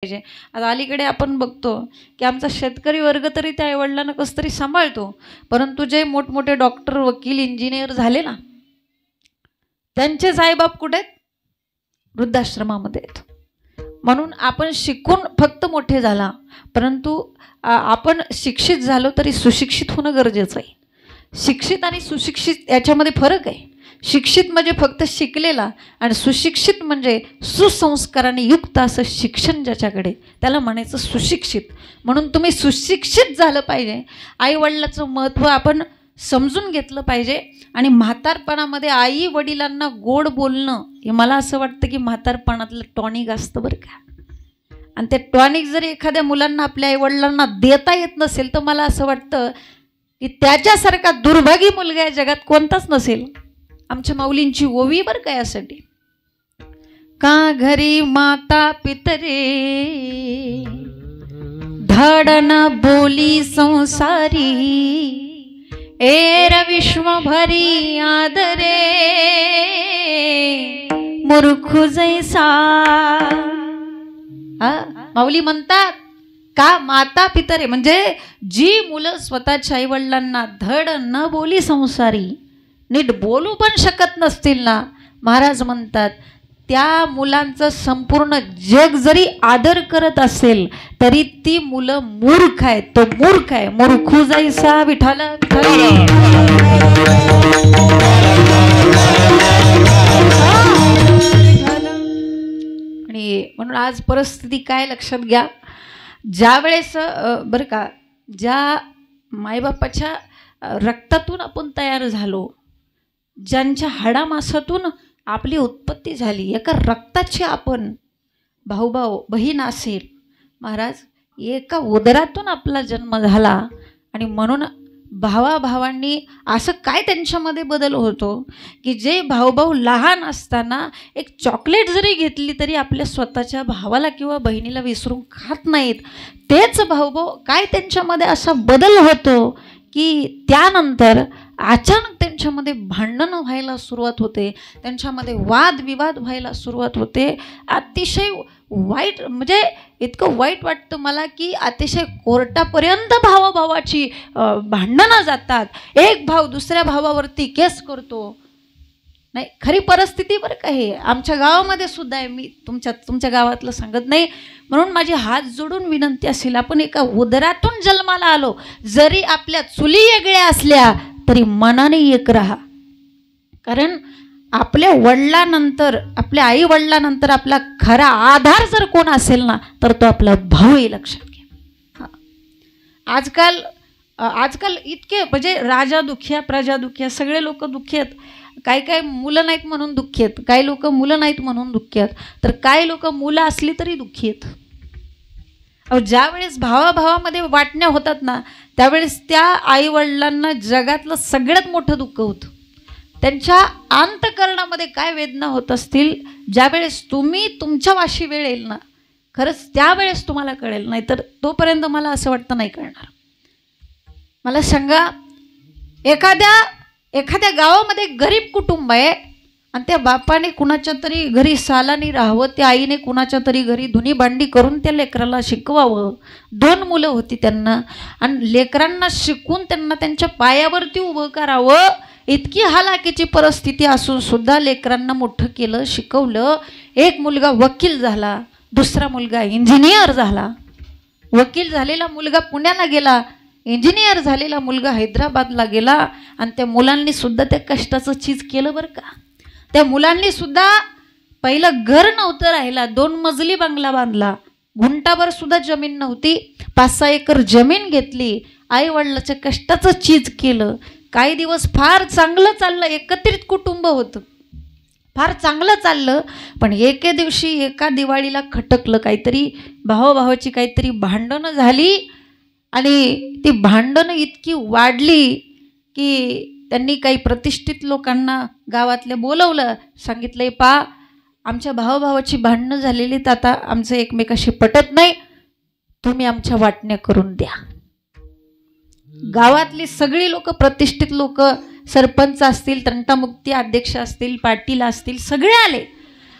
पाहिजे। आता अलीकडे आपण बघतो की आमचा शेतकरी वर्ग तरी त्या आईवडिलांना कसं तरी सांभाळतो, परंतु जे मोठमोठे डॉक्टर, वकील, इंजिनियर झाले ना, त्यांचे आईबाप कुठे आहेत? वृद्धाश्रमामध्ये आहेत। म्हणून आपण शिकून फक्त मोठे झाला, परंतु आपण शिक्षित झालो तरी सुशिक्षित होणं गरजेचं आहे। शिक्षित आणि सुशिक्षित याच्यामध्ये फरक आहे। शिक्षित म्हणजे फक्त शिकलेला आणि सुशिक्षित म्हणजे सुसंस्काराने युक्त असं शिक्षण ज्याच्याकडे, त्याला म्हणायचं सुशिक्षित। म्हणून तुम्ही सुशिक्षित झालं पाहिजे, आई वडिलाचं महत्त्व आपण समजून घेतलं पाहिजे। आणि म्हातारपणामध्ये आई वडिलांना गोड बोलणं हे मला असं वाटतं की म्हातारपणातलं टॉनिक असतं बरं का। आणि ते टॉनिक जर एखाद्या मुलांना आपल्या आई वडिलांना देता येत नसेल तर मला असं वाटतं की त्याच्यासारखा दुर्भागी मुलगा या जगात कोणताच नसेल। आमच्या माऊलींची ओवी बरं का यासाठी, का घरी माता पितरे धडन बोली संसारी, एर विश्वभरी आदरे मूर्ख जैसा। माऊली म्हणतात का माता पितरे म्हणजे जी मुलं स्वतःच्या आई वडिलांना धड न बोली संसारी, नीट बोलू पण शकत नसतील ना, महाराज म्हणतात त्या मुलांचं संपूर्ण जग जरी आदर करत असेल तरी ती मुलं मूर्ख आहेत। तो मूर्ख आहे, मूर्ख जैसा विठाल विठाल। आणि म्हणून आज परिस्थिती काय लक्षात घ्या, ज्या वेळेस बरं का, ज्या मायबापाच्या रक्तातून आपण तयार झालो, ज्यांच्या हाडामासातून आपली उत्पत्ती झाली, एका रक्ताची आपण भाऊ भाऊ बहीण असेल, महाराज एका उदरातून आपला जन्म झाला। आणि म्हणून भावाभावांनी असं काय त्यांच्यामध्ये बदल होतो की जे भाऊ लहान असताना एक चॉकलेट जरी घेतली तरी आपल्या स्वतःच्या भावाला किंवा बहिणीला विसरून खात नाहीत। तेच भाऊ काय त्यांच्यामध्ये असा बदल होतो की त्यानंतर अचानक त्यांच्यामध्ये भांडणं व्हायला सुरुवात होते, त्यांच्यामध्ये वादविवाद व्हायला सुरुवात होते। अतिशय वाईट, म्हणजे इतकं वाईट वाटतं मला की अतिशय कोर्टापर्यंत भावाभावाची भांडणं जातात। एक भाऊ दुसऱ्या भावावरती केस करतो। नाही, खरी परिस्थिती बरं का हे आमच्या गावामध्ये सुद्धा आहे। मी तुमच्या गावातलं सांगत नाही। म्हणून माझी हात जोडून विनंती असेल, आपण एका उदरातून जन्माला आलो, जरी आपल्या चुली वेगळ्या असल्या तरी मनाने एक राहा। कारण आपल्या वडिलांनंतर, आपल्या आई वडिलांनंतर आपला खरा आधार जर कोण असेल ना तर तो आपला भाऊ आहे, लक्षात घ्या। आजकाल इतके म्हणजे राजा दुखिया प्रजा दुखिया, सगळे लोक दुःखी आहेत। काही मुलं नाहीत म्हणून दुःखी आहेत, काही लोक मुलं नाहीत म्हणून दुःखी आहेत, तर काही लोक मुलं असली तरी दुःखी आहेत। ज्या वेळेस भावाभावामध्ये वाटण्या होतात ना, त्यावेळेस त्या आई वडिलांना जगातलं सगळ्यात मोठं दुःख होतं। त्यांच्या अंतःकरणामध्ये काय वेदना होत असतील, ज्यावेळेस तुम्ही तुमच्या वाशी वेळ येईल ना, खरंच त्यावेळेस तुम्हाला कळेल, नाही तर तोपर्यंत मला असं वाटतं नाही कळणार। मला सांगा, एखाद्या गावामध्ये गरीब कुटुंब आहे आणि त्या बापाने कुणाच्या तरी घरी सालानी राहावं, त्या आईने कुणाच्या तरी घरी धुनी भांडी करून त्या लेकराला शिकवावं। 2 मुलं होती त्यांना, आणि लेकरांना शिकून त्यांना त्यांच्या पायावरती उभं करावं, इतकी हालाकीची परिस्थिती असून सुद्धा लेकरांना मोठं केलं, शिकवलं। एक मुलगा वकील झाला, दुसरा मुलगा इंजिनियर झाला। वकील झालेला मुलगा पुण्याला गेला, इंजिनियर झालेला मुलगा हैदराबादला गेला। आणि त्या मुलांनी सुद्धा त्या कष्टाचं चीज केलं बरं का। त्या मुलांनी सुद्धा पहिलं घर नव्हतं राहिला, 2 मजली बंगला बांधला, गुंटाभर सुद्धा जमीन नव्हती, 5-6 एकर जमीन घेतली, आई वडिलाच्या कष्टाचं चीज केलं। काही दिवस फार चांगलं चाललं, एकत्रित कुटुंब होतं, फार चांगलं चाललं। पण एके दिवशी एका दिवाळीला खटकलं, काहीतरी भावाभावाची काहीतरी भांडणं झाली आणि ती भांडणं इतकी वाढली की त्यांनी काही प्रतिष्ठित लोकांना गावातल्या बोलवलं, सांगितलंय पा आमच्या भावाभावाची भांडणं झालेली, तर आता आमचं एकमेकाशी पटत नाही, तुम्ही आमच्या वाटण्या करून द्या। गावातली सगळी लोक, प्रतिष्ठित लोक, सरपंच असतील, तंटामुक्ती अध्यक्ष असतील, पाटील असतील, सगळे आले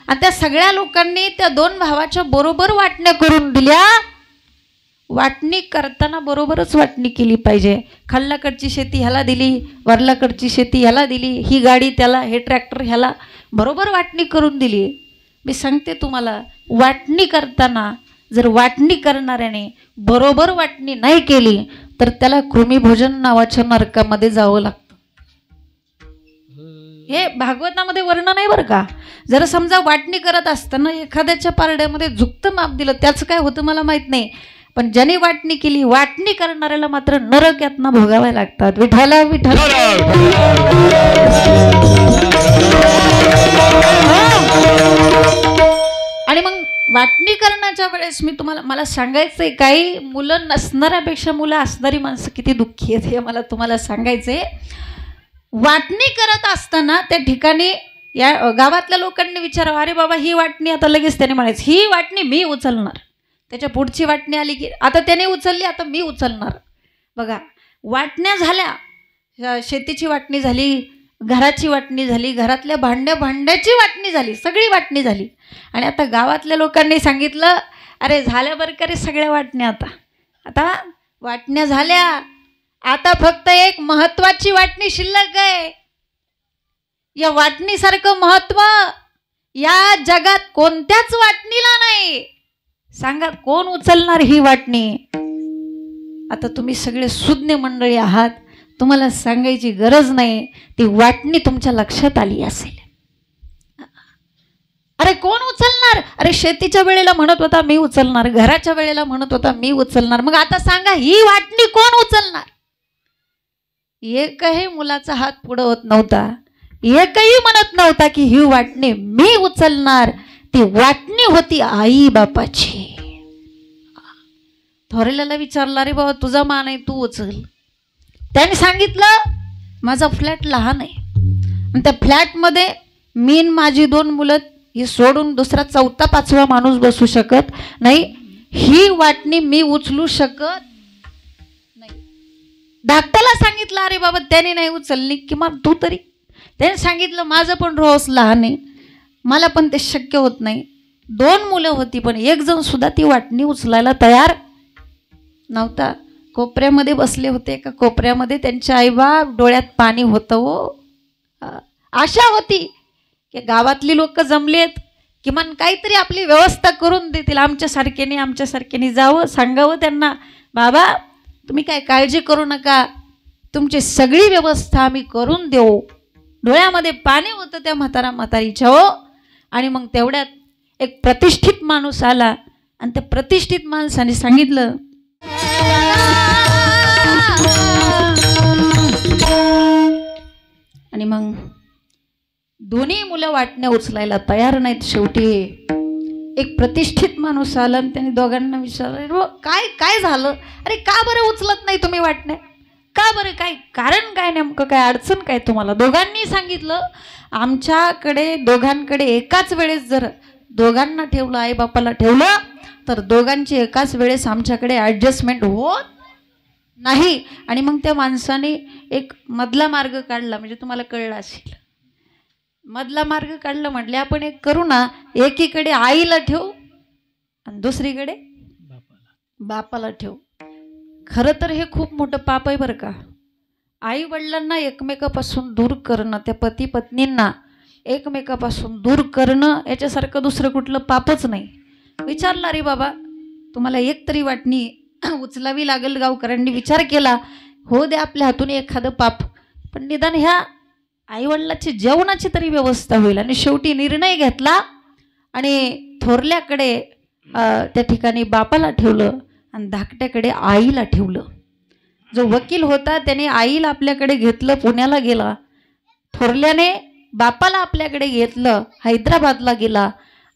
आणि त्या सगळ्या लोकांनी त्या 2 भावाच्या बरोबर वाटण्या करून दिल्या. वाटणी करताना बरोबरच वाटणी केली पाहिजे. खाल्लाकडची शेती ह्याला दिली, वरलाकडची शेती ह्याला दिली, ही गाडी त्याला, हे ट्रॅक्टर ह्याला, बरोबर वाटणी करून दिली. मी सांगते तुम्हाला, वाटणी करताना जर वाटणी करणाऱ्याने बरोबर वाटणी नाही केली तर त्याला कृमीभोजन नावाच्या नरकामध्ये जावं लागतं. हे भागवतामध्ये वर्णन आहे बरं का. जर समजा वाटणी करत असताना एखाद्याच्या पारड्यामध्ये झुकतं माप दिलं, त्याचं काय होतं मला माहीत नाही, पण ज्याने वाटणी केली, वाटणी करणाऱ्याला मात्र नरक यातना भोगाव्या लागतात. विठाला विठ्ठल. आणि मग वाटणी करण्याच्या वेळेस मी तुम्हाला मला सांगायचंय, काही मुलं नसणाऱ्यापेक्षा मुलं असणारी माणसं किती दुःखी आहेत हे मला तुम्हाला सांगायचंय. वाटणी करत असताना त्या ठिकाणी या गावातल्या लोकांनी विचारावं, अरे बाबा ही वाटणी, आता लगेच त्याने म्हणायचं ही वाटणी मी उचलणार. त्याच्या पुढची वाटणी आली की आता त्याने उचलली, आता मी उचलणार. बघा, वाटण्या झाल्या, शेतीची वाटणी झाली, घराची वाटणी झाली, घरातल्या भांड्याची वाटणी झाली, सगळी वाटणी झाली. आणि आता गावातल्या लोकांनी सांगितलं, अरे झाल्या बरं का रे सगळ्या वाटण्या, आता वाटण्या झाल्या, आता फक्त एक महत्वाची वाटणी शिल्लक आहे. या वाटणीसारखं महत्व या जगात कोणत्याच वाटणीला नाही. सांगा कोण उचलणार ही वाटणी? आता तुम्ही सगळे सुज्ञ मंडळी आहात, तुम्हाला सांगायची गरज नाही, ती वाटणी तुमच्या लक्षात आली असेल. अरे कोण उचलणार? अरे शेतीच्या वेळेला म्हणत होता मी उचलणार, घराच्या वेळेला म्हणत होता मी उचलणार, मग आता सांगा ही वाटणी कोण उचलणार? एकही मुलाचा हात पुढे होत नव्हता, एकही म्हणत नव्हता की ही वाटणी मी उचलणार. ती वाटणी होती आई बापाची. थोरल्याला विचारलं, अरे बाबा तुझा मान आहे, तू उचल. त्याने सांगितलं माझा फ्लॅट लहान आहे आणि त्या फ्लॅटमध्ये मी माझी 2 मुलं हे सोडून दुसरा 4था 5वा माणूस बसू शकत नाही, ही वाटणी मी उचलू शकत नाही. धाकट्याला सांगितलं, अरे बाबा त्याने नाही उचलली, किंवा तू तरी. त्याने सांगितलं माझं पण रोज लहान आहे, मला पण ते शक्य होत नाही. 2 मुलं होती पण एक जण सुद्धा ती वाटणी उचलायला तयार नव्हता. कोपऱ्यामध्ये बसले होते, एका कोपऱ्यामध्ये त्यांच्या आईबाप डोळ्यात पाणी होतं. हो, आशा होती की गावातली लोक जमलेत, किमान काहीतरी आपली व्यवस्था करून देतील, आमच्यासारख्याने जावं, सांगावं त्यांना, बाबा तुम्ही काय काळजी करू नका, तुमची सगळी व्यवस्था आम्ही करून देऊ. डोळ्यामध्ये पाणी होतं त्या म्हातारीच्या. हो, आणि मग तेवढ्यात एक प्रतिष्ठित माणूस आला आणि त्या प्रतिष्ठित माणसाने सांगितलं, आणि मग दोन्ही मुलं वाटण्या उचलायला तयार नाहीत. शेवटी एक प्रतिष्ठित माणूस आला आणि त्याने दोघांना विचारलं, काय काय झालं? अरे का बरं उचलत नाही तुम्ही वाटण्या? का बरं, काय कारण काय, नेमकं काय अडचण काय तुम्हाला? दोघांनी सांगितलं, आमच्याकडे दोघांकडे एकाच वेळेस जर दोघांना ठेवलं, आई बापाला ठेवलं, तर दोघांची एकाच वेळेस आमच्याकडे ॲडजस्टमेंट होत नाही. आणि मग त्या माणसाने एक मधला मार्ग काढला, म्हणजे तुम्हाला कळलं असेल, मधला मार्ग काढला. म्हटले आपण एक करू ना, एकीकडे आईला ठेवू आणि दुसरीकडे बापाला ठेवू. खरं तर हे खूप मोठं पाप आहे बरं का. आई वडिलांना एकमेकापासून दूर करणं, त्या पती पत्नींना एकमेकापासून दूर करणं, याच्यासारखं दुसरं कुठलं पापच नाही. विचारलं, अरे बाबा तुम्हाला एक तरी वाटणी उचलावी लागेल. गावकऱ्यांनी विचार केला, हो दे आपल्या हातून एखादं पाप, पण निदान ह्या आईवडिलाची जेवणाची तरी व्यवस्था होईल. आणि शेवटी निर्णय घेतला आणि थोरल्याकडे त्या ठिकाणी बापाला ठेवलं आणि धाकट्याकडे आईला ठेवलं. जो वकील होता त्याने आईला आपल्याकडे घेतलं, पुण्याला गेला. थोरल्याने बापाला आपल्याकडे घेतलं, हैदराबादला गेला.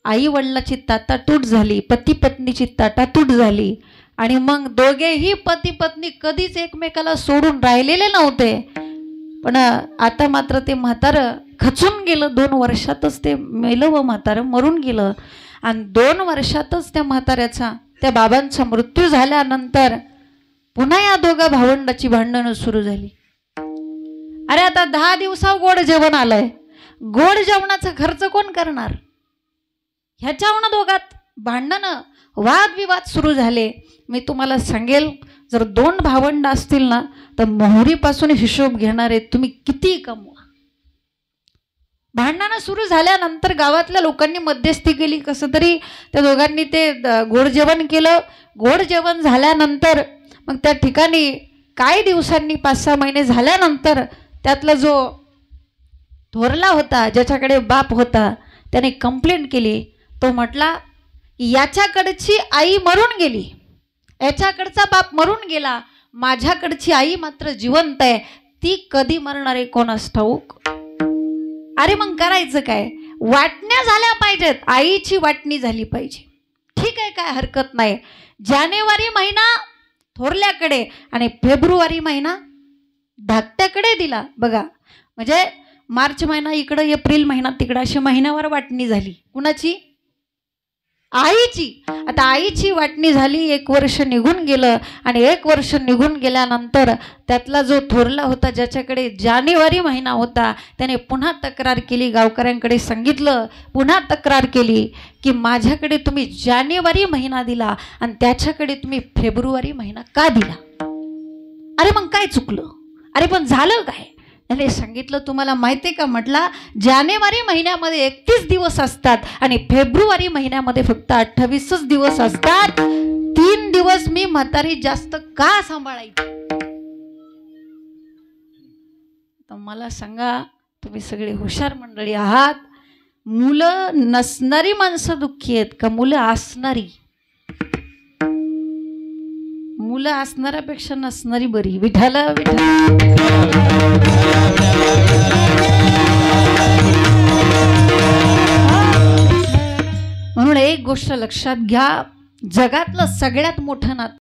आई वडिलाची ताटातूट झाली, पती पत्नीची ताटातूट झाली. आणि मग दोघेही पती पत्नी कधीच एकमेकाला सोडून राहिलेले नव्हते. पण आता मात्र ते म्हातारं खचून गेलं. 2 वर्षातच ते मेलं व म्हातारं मरून गेलं. आणि 2 वर्षातच त्या म्हाताऱ्याचा, त्या बाबांचा मृत्यू झाल्यानंतर पुन्हा या दोघा भावंडाची भांडणं सुरू झाली. अरे आता 10 दिवसावर गोड जेवण आलंय, गोड जेवणाचा खर्च कोण करणार? ह्याच्यावरून दोघात भांडणं वादविवाद सुरू झाले. मी तुम्हाला सांगेल, जर 2 भावंड असतील ना तर मोहरीपासून हिशोब घेणारे तुम्ही किती कमवा. भांडणं सुरू झाल्यानंतर गावातल्या लोकांनी मध्यस्थी केली. कसं तरी त्या दोघांनी ते गोड जेवण केलं. गोड जेवण झाल्यानंतर मग त्या ठिकाणी काही दिवसांनी 5-6 महिने झाल्यानंतर त्यातला जो थोरला होता, ज्याच्याकडे बाप होता, त्याने कंप्लेंट केली. तो म्हटला याच्याकडची आई मरून गेली, याच्याकडचा बाप मरून गेला, माझ्याकडची आई मात्र जिवंत आहे. ती कधी मरणार आहे कोणास ठाऊक. अरे मग करायचं काय, वाटण्या झाल्या पाहिजेत, आईची वाटणी झाली पाहिजे. ठीक आहे, काय हरकत नाही. जानेवारी महिना थोरल्याकडे आणि फेब्रुवारी महिना धाकट्याकडे दिला. बघा, म्हणजे मार्च महिना इकडं, एप्रिल महिना तिकडं, अशी महिन्यावर वाटणी झाली. कुणाची? आईची. आता आईची वाटणी झाली. 1 वर्ष निघून गेलं आणि 1 वर्ष निघून गेल्यानंतर त्यातला जो थोरला होता, ज्याच्याकडे जानेवारी महिना होता, त्याने पुन्हा तक्रार केली. गावकऱ्यांकडे सांगितलं, पुन्हा तक्रार केली की माझ्याकडे तुम्ही जानेवारी महिना दिला आणि त्याच्याकडे तुम्ही फेब्रुवारी महिना का दिला. अरे मग काय चुकलं, अरे पण झालं काय. त्याने सांगितलं, तुम्हाला माहिती आहे का, म्हटला जानेवारी महिन्यामध्ये 31 दिवस असतात आणि फेब्रुवारी महिन्यामध्ये फक्त 28च दिवस असतात. 3 दिवस मी म्हातारी जास्त का सांभाळायची. तर मला सांगा, तुम्ही सगळे हुशार मंडळी आहात, मुलं नसणारी माणसं दुःखी आहेत का मुलं असणारी. मुलं असणाऱ्यापेक्षा नसणारी बरी. विठाला विठा. म्हणून एक गोष्ट लक्षात घ्या, जगातलं सगळ्यात मोठं नातं